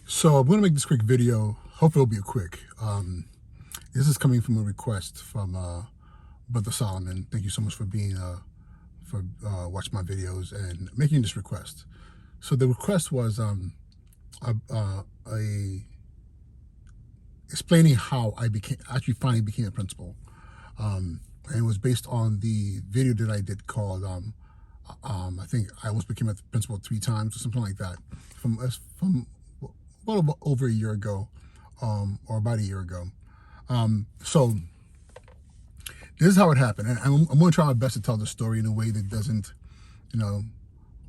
So I'm going to make this quick video. Hopefully it'll be quick. This is coming from a request from Brother Solomon. Thank you so much for being watching my videos and making this request. So the request was explaining how I finally became a principal, and it was based on the video that I did called I think I almost became a principal 3 times or something like that from well over a year ago, or about a year ago. So this is how it happened, and I'm going to try my best to tell the story in a way that doesn't,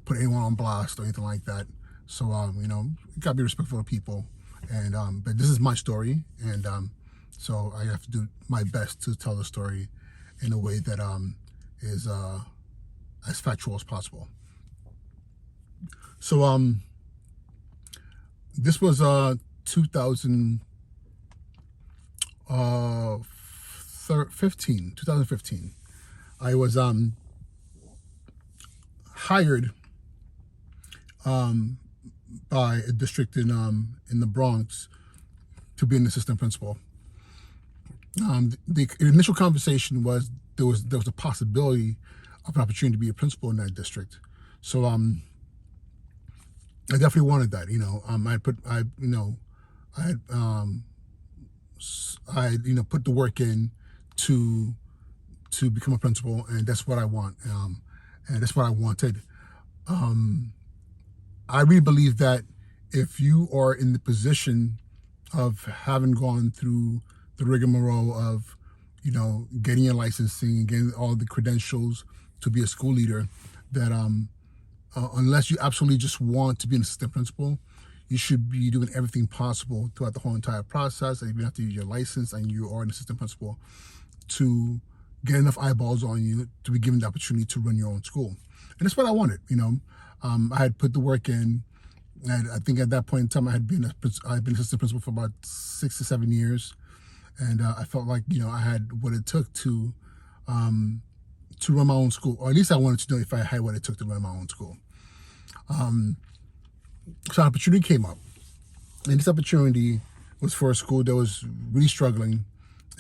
put anyone on blast or anything like that. So you gotta be respectful of people, and but this is my story, and so I have to do my best to tell the story in a way that is as factual as possible. So this was 2015. I was hired by a district in the Bronx to be an assistant principal. The initial conversation was there was a possibility of an opportunity to be a principal in that district. So I definitely wanted that. I put the work in to become a principal, and that's what I want. And that's what I wanted. I really believe that if you are in the position of having gone through the rigmarole of, getting your licensing and getting all the credentials to be a school leader, that unless you absolutely just want to be an assistant principal, you should be doing everything possible throughout the whole entire process, and even after you get your license and you are an assistant principal, to get enough eyeballs on you to be given the opportunity to run your own school. And that's what I wanted. I had put the work in, and I think at that point in time I had been assistant principal for about 6 to 7 years, and I felt like I had what it took to run my own school, or at least I wanted to know if I had what it took to run my own school. So an opportunity came up, and this opportunity was for a school that was really struggling,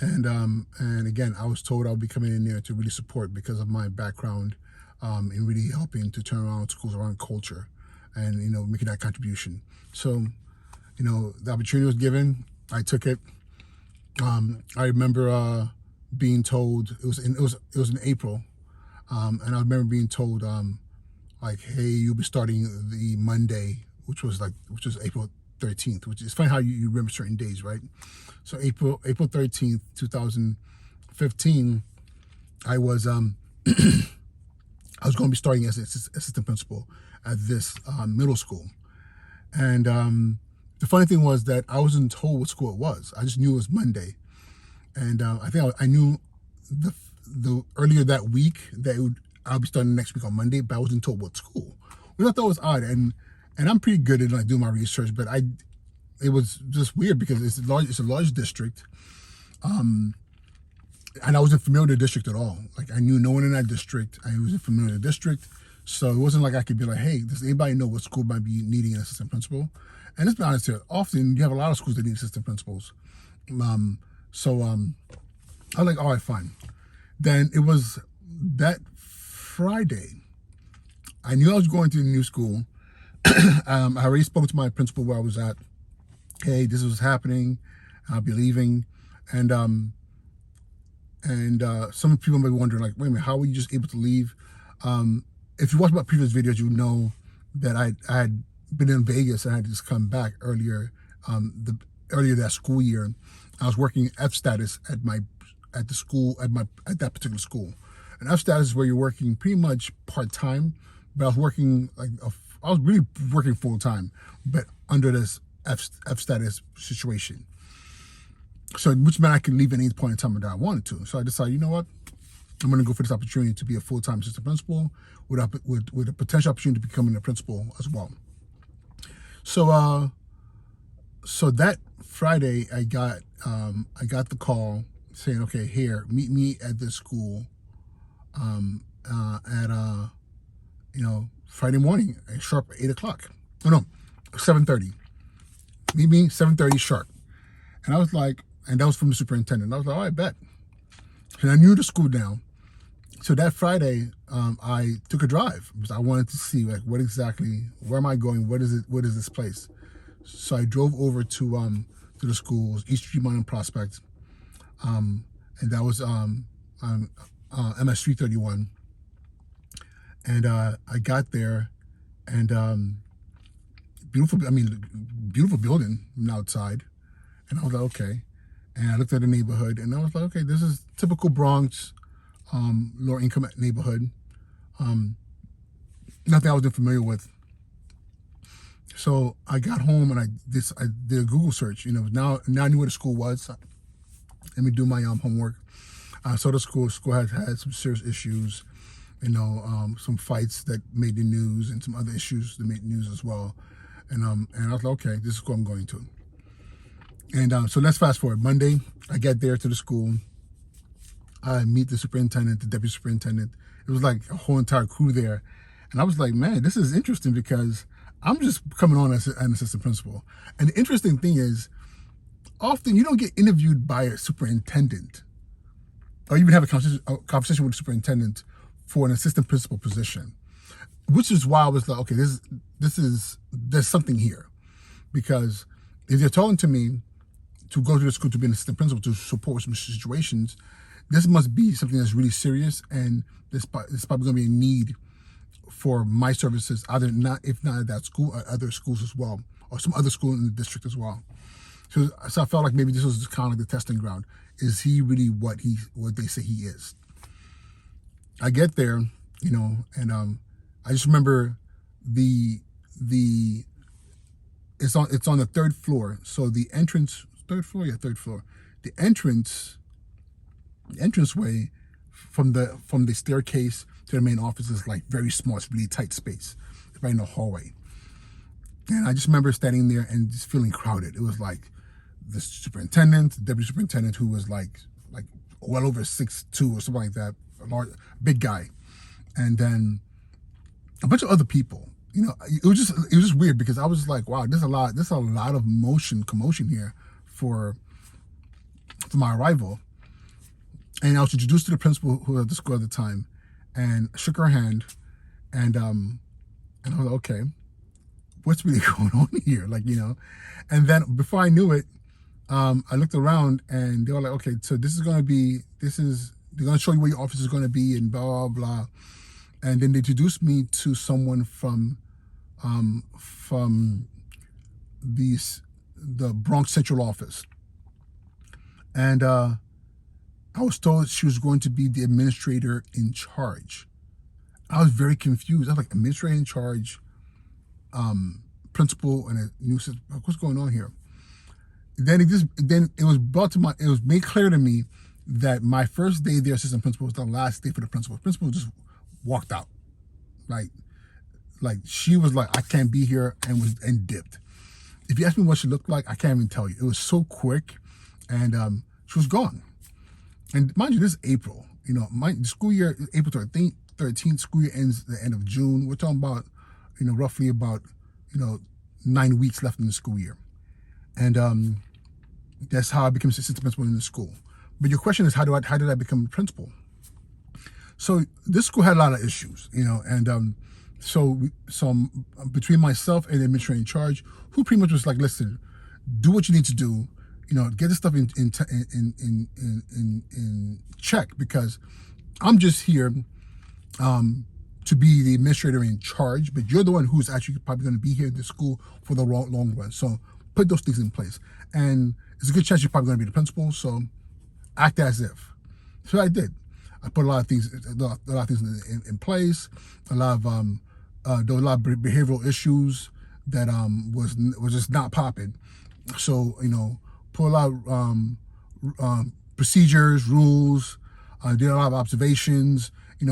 and again, I was told I would be coming in there to really support because of my background in really helping to turn around schools around culture, and making that contribution. So the opportunity was given. I took it. I remember being told it was in April, and I remember being told like, hey, you'll be starting the Monday, which was April 13th, which is funny how you remember certain days, right? So April 13th, 2015, I was I was going to be starting as assistant principal at this middle school. And the funny thing was that I wasn't told what school it was. I just knew it was Monday. And I think I knew the earlier that week that I'll be starting next week on Monday, but I wasn't told what school. Which I thought was odd. And I'm pretty good at doing my research, but it was just weird because it's a large district. And I wasn't familiar with the district at all. Like, I knew no one in that district. I wasn't familiar with the district. So it wasn't like I could be like, hey, does anybody know what school might be needing an assistant principal? And let's be honest here, often you have a lot of schools that need assistant principals. So I was like, all right, fine. Then it was that Friday. I knew I was going to the new school. I already spoke to my principal where I was at. Hey, this was happening. I'll be leaving. And some people may be wondering, like, wait a minute, how were you just able to leave? If you watch my previous videos, you know that I had been in Vegas and I had just come back earlier that school year. I was working F status at that particular school. And F status is where you're working pretty much part-time, but I was really working full-time, but under this F status situation. So, which meant I could leave at any point in time that I wanted to. So I decided, you know what? I'm going to go for this opportunity to be a full-time assistant principal with a potential opportunity to becoming a principal as well. So, so that Friday, I got the call saying, okay, here, meet me at this school at Friday morning, sharp 8 o'clock. Oh no, 7:30. Meet me 7:30 sharp. And I was like, and that was from the superintendent. I was like, all right, bet. And I knew the school now. So that Friday, I took a drive because I wanted to see like where am I going? What is this place? So I drove over to the schools, East Tremont and Prospect, and that was MS 331. And I got there, and beautiful. I mean, beautiful building from the outside. And I was like, okay. And I looked at the neighborhood, and I was like, okay, this is typical Bronx, lower income neighborhood. Nothing I was familiar with. So I got home and I did a Google search. Now I knew where the school was. Let me do my homework. So the school had some serious issues. Some fights that made the news and some other issues that made the news as well. And I was like, okay, this is what I'm going to. And so let's fast forward. Monday, I get there to the school. I meet the superintendent, the deputy superintendent. It was like a whole entire crew there. And I was like, man, this is interesting because I'm just coming on as an assistant principal. And the interesting thing is, often you don't get interviewed by a superintendent or even have a conversation with a superintendent for an assistant principal position, which is why I was like, okay, there's something here. Because if they're talking to me to go to the school to be an assistant principal to support some situations, this must be something that's really serious, and there's probably going to be a need for my services, if not at that school, at other schools as well, or some other school in the district as well. So I felt like maybe this was kind of like the testing ground. Is he really what they say he is? I get there, and I just remember it's on the third floor. So the entrance, third floor. The entranceway from the staircase to the main office is like very small. It's really tight space. It's right in the hallway. And I just remember standing there and just feeling crowded. It was like the superintendent, the deputy superintendent, who was like well over 6'2" or something like that, big guy, and then a bunch of other people. It was just weird because I was like, wow, there's a lot of commotion here for my arrival. And I was introduced to the principal who was at the school at the time, and shook her hand, and I was like, okay, what's really going on here? And then before I knew it, I looked around and they were like, okay, so they're going to show you where your office is going to be and blah, blah, blah. And then they introduced me to someone from the Bronx Central office. And I was told she was going to be the administrator in charge. I was very confused. I was like, administrator in charge, principal, and a new system. What's going on here? Then it was made clear to me that my first day there, assistant principal, was the last day for the principal. The principal just walked out, like she was like, I can't be here, and dipped. If you ask me what she looked like, I can't even tell you. It was so quick, and she was gone. And mind you, this is April. The school year, April 13th, school year ends at the end of June. We're talking about, roughly about, 9 weeks left in the school year. And that's how I became assistant principal in the school. But your question is, how did I become principal? So this school had a lot of issues, and so between myself and the administrator in charge, who pretty much was like, listen, do what you need to do, get this stuff in check, because I'm just here to be the administrator in charge, but you're the one who's actually probably going to be here in the school for the long run. So put those things in place, and it's a good chance you're probably going to be the principal. So act as if. So I did. I put a lot of things in place. There were a lot of behavioral issues that was just not popping. So put a lot of procedures, rules. Did a lot of observations.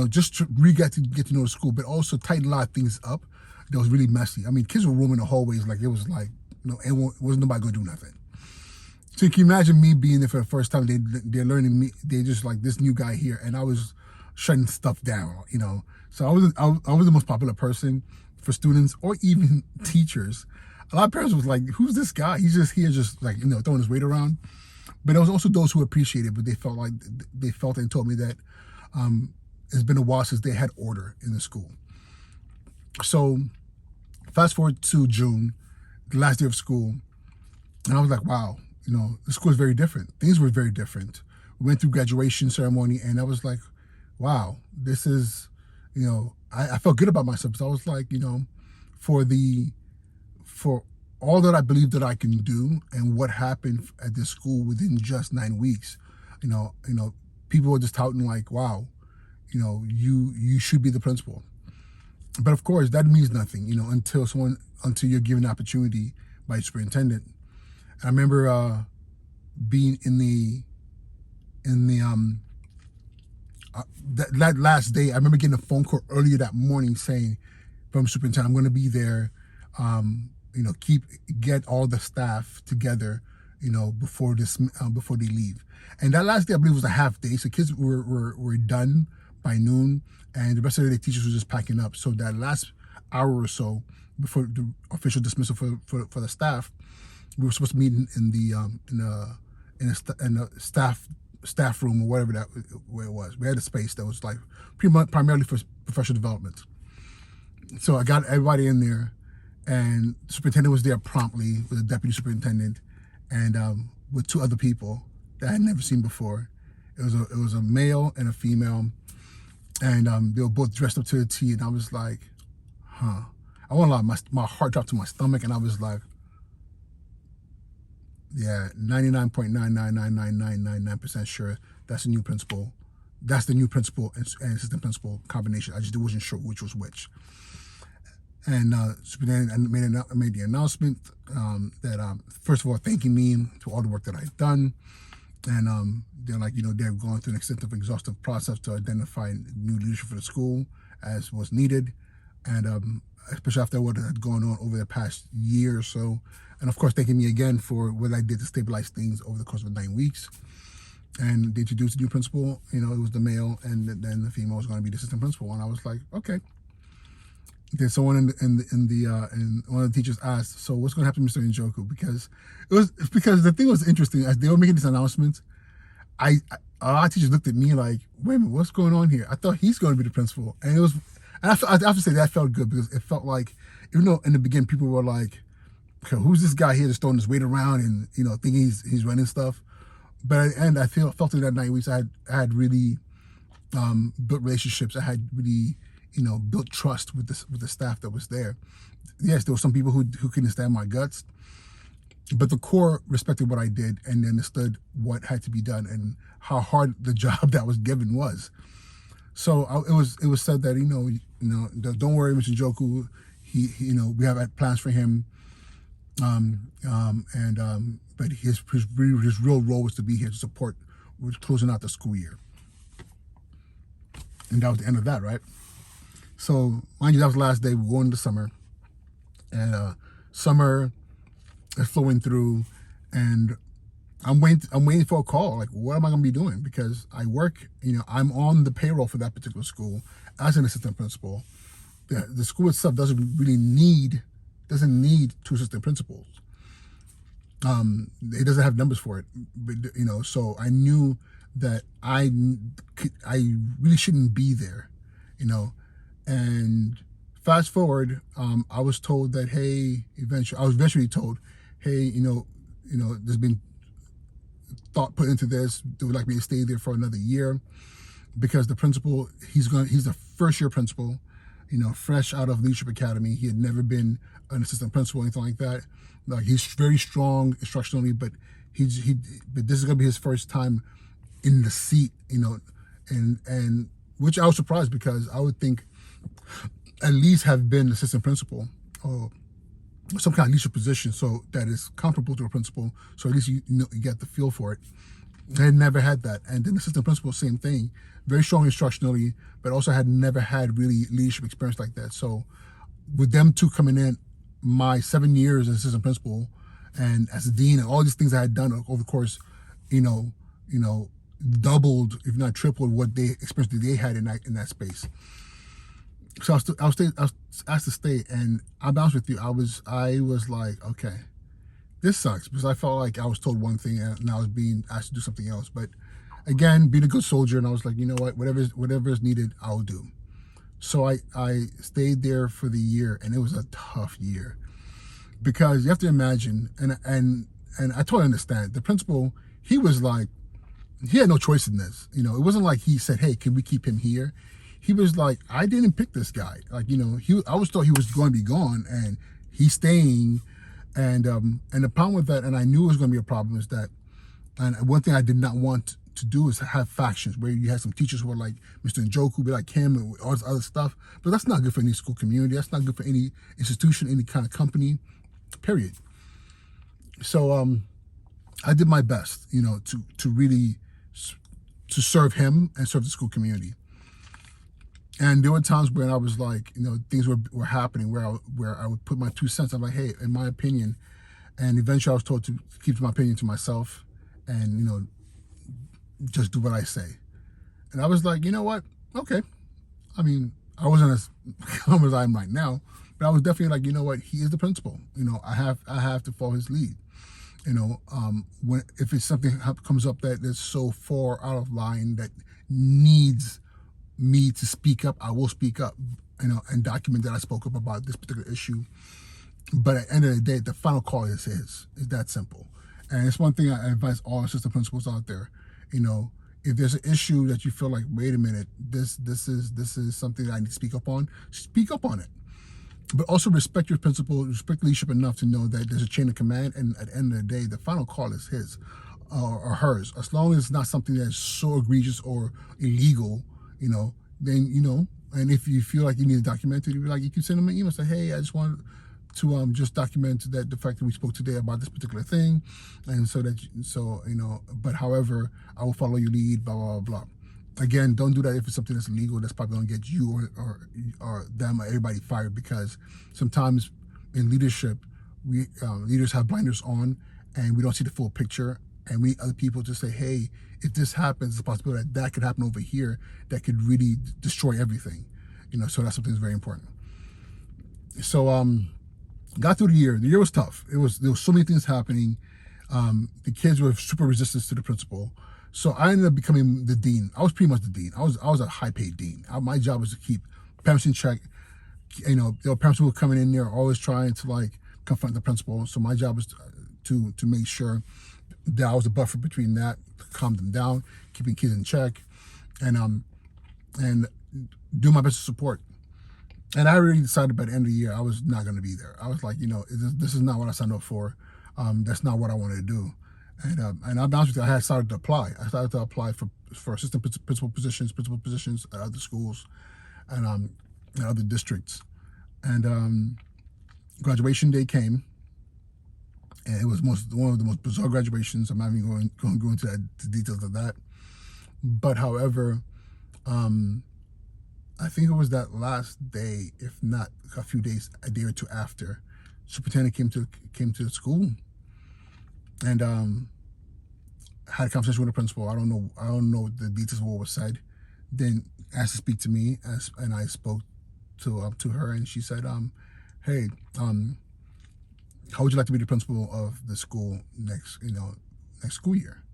Just to get to know the school, but also tighten a lot of things up that was really messy. I mean, kids were roaming the hallways like it was like wasn't nobody gonna do nothing. So you can imagine me being there for the first time. They're learning me. They're just like, this new guy here, and I was shutting stuff down. So I was the most popular person for students or even teachers. a lot of parents was like, who's this guy? He's just here, just like, throwing his weight around. But there was also those who appreciated, but they felt and told me that it's been a while since they had order in the school. So fast forward to June, the last day of school, and I was like, wow, the school is very different. Things were very different. We went through graduation ceremony, and I was like, wow, this is, I felt good about myself, because I was like, for all that I believe that I can do and what happened at this school within just 9 weeks, people were just touting like, wow, you should be the principal. But of course, that means nothing, until you're given an opportunity by a superintendent. I remember being that last day. I remember getting a phone call earlier that morning saying from superintendent, I'm going to be there. Get all the staff together, before they leave. And that last day, I believe, was a half day. So kids were done by noon, and the rest of the day, teachers were just packing up. So that last hour or so before the official dismissal for the staff, we were supposed to meet in a staff room or whatever where it was. We had a space that was like primarily for professional development. So I got everybody in there, and the superintendent was there promptly with the deputy superintendent and with two other people that I had never seen before. It was a male and a female, and they were both dressed up to the T, and I was like, huh. I won't lie, my heart dropped to my stomach, and I was like, yeah, 99.9999999% sure that's the new principal. That's the new principal and assistant principal combination. I just wasn't sure which was which. And superintendent made the announcement that first of all, thanking me for all the work that I've done, and they're like, they've gone through an exhaustive process to identify new leadership for the school as was needed, and especially after what had gone on over the past year or so. And of course, thanking me again for what I did to stabilize things over the course of 9 weeks. And they introduced the new principal. It was the male, and then the female was going to be the assistant principal. And I was like, okay. Then someone in one of the teachers asked, so what's going to happen to Mr. Njoku? Because the thing was interesting. As they were making this announcement, a lot of teachers looked at me like, wait a minute, what's going on here? I thought he's going to be the principal. And I have to say that felt good, because it felt like, even though in the beginning people were like, okay, who's this guy here just throwing his weight around and thinking he's running stuff, but at the end I felt in that 9 weeks I had really built relationships. I had really built trust with the staff that was there. Yes, there were some people who couldn't stand my guts, but the core respected what I did and understood what had to be done and how hard the job that was given was. So it was said that don't worry, Mr. Njoku. We have plans for him. But his real role was to be here to support with closing out the school year. And that was the end of that, right? So, mind you, that was the last day. We're going into summer. And summer is flowing through, and I'm waiting for a call. Like, what am I going to be doing? Because I work, I'm on the payroll for that particular school as an assistant principal. The school itself doesn't need 2 assistant principals. It doesn't have numbers for it, but so I knew that I really shouldn't be there, and fast forward, I was told that, hey, I was eventually told, hey, there's been thought put into this. They would like me to stay there for another year, because the principal, he's a first year principal, fresh out of Leadership Academy. He had never been an assistant principal or anything like that. Like, he's very strong instructionally, but but this is gonna be his first time in the seat, and which I was surprised, because I would think at least have been assistant principal or some kind of leadership position, so that is comparable to a principal, so at least you get the feel for it. I had never had that. And then assistant principal, same thing, very strong instructionally, but also had never had really leadership experience like that. So with them two coming in, my 7 years as assistant principal and as a dean and all these things I had done over the course, doubled, if not tripled, what they experience that they had in that space. So I was asked to stay, and I'll be honest with you, I was like, okay, this sucks, because I felt like I was told one thing and I was being asked to do something else. But again, being a good soldier, and I was like, you know what, whatever is needed, I'll do. So I stayed there for the year, and it was a tough year, because you have to imagine, and I totally understand. The principal, he was like, he had no choice in this. You know, it wasn't like he said, "Hey, can we keep him here?" He was like, "I didn't pick this guy." Like, you know, I was thought he was going to be gone, and he's staying. And the problem with that, and I knew it was going to be a problem, is that, and one thing I did not want to do is have factions where you had some teachers who were like Mr. Njoku, be like him, and all this other stuff. But that's not good for any school community. That's not good for any institution, any kind of company, period. So I did my best, you know, to really to serve him and serve the school community. And there were times when I was like, you know, things were happening where I would put my 2 cents. I'm like, hey, in my opinion, and eventually I was told to keep my opinion to myself, and, you know, just do what I say. And I was like, you know what? Okay. I mean, I wasn't as calm as I am right now, but I was definitely like, you know what? He is the principal. You know, I have to follow his lead. You know, when if it's something comes up that is so far out of line that needs me to speak up, I will speak up. You know, and document that I spoke up about this particular issue. But at the end of the day, the final call is his. It's that simple. And it's one thing I advise all assistant principals out there. You know, if there's an issue that you feel like, wait a minute, this is something that I need to speak up on it. But also respect your principal, respect leadership enough to know that there's a chain of command, and at the end of the day, the final call is his or hers. As long as it's not something that's so egregious or illegal, you know, then, you know, and if you feel like you need to document it, you can send them an email, say, hey, I just want to just document that the fact that we spoke today about this particular thing, and so you know, but however, I will follow your lead, blah blah blah. Again, don't do that if it's something that's illegal. That's probably going to get you or them or everybody fired, because sometimes in leadership, we leaders have blinders on, and we don't see the full picture, and we need other people to say, hey, if this happens, there's a possibility that could happen over here that could really destroy everything. You know, so that's something that's very important. So got through the year. The year was tough. There was so many things happening. The kids were super resistant to the principal. So I ended up becoming the dean. I was pretty much the dean. I was a high paid dean. My job was to keep parents in check. You know, there were parents who were coming in there always trying to like confront the principal. So my job was to make sure that I was a buffer between that, to calm them down, keeping kids in check, and do my best to support. And I already decided by the end of the year I was not going to be there. I was like, you know, this is not what I signed up for. That's not what I wanted to do. And I'll be honest with you, I had started to apply. I started to apply for assistant principal positions at other schools, and in other districts. And graduation day came, and it was one of the most bizarre graduations. I'm not even going to go into the details of that. But however, I think it was that last day, if not a few days, a day or two after, superintendent came to the school, and had a conversation with the principal. I don't know the details of what was said. Then asked to speak to me, and I spoke to her, and she said, "Hey, how would you like to be the principal of the school next school year?"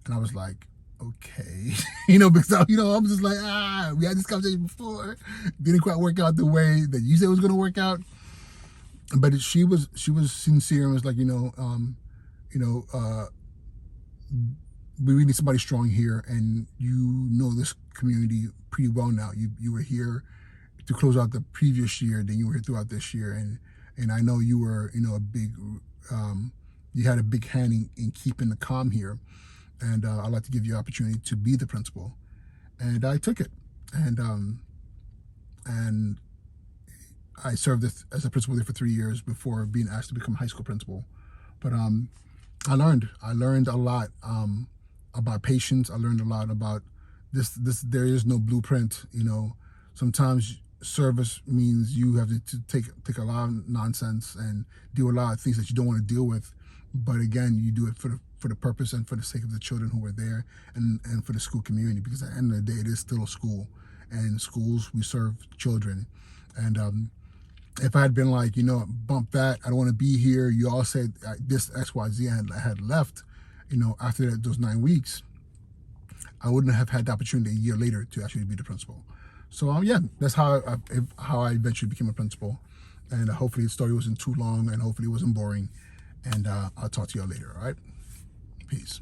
And I was like, okay, because I'm just like, we had this conversation before, didn't quite work out the way that you said it was going to work out. But she was sincere and was like, we need somebody strong here, and you know this community pretty well now. You were here to close out the previous year, then you were here throughout this year, and I know you were a big you had a big hand in keeping the calm here, and I'd like to give you an opportunity to be the principal. And I took it, and I served as a principal there for 3 years before being asked to become a high school principal. But I learned a lot about patience. I learned a lot about this. There is no blueprint. Sometimes service means you have to take a lot of nonsense and do a lot of things that you don't want to deal with. But again, you do it for the purpose and for the sake of the children who are there, and for the school community, because at the end of the day, it is still a school, and schools, we serve children. And if I had been like, bump that, I don't want to be here, you all said this XYZ, I had left, after those 9 weeks, I wouldn't have had the opportunity a year later to actually be the principal. So yeah, that's how I eventually became a principal. And hopefully the story wasn't too long, and hopefully it wasn't boring. And I'll talk to y'all later, all right? Peace.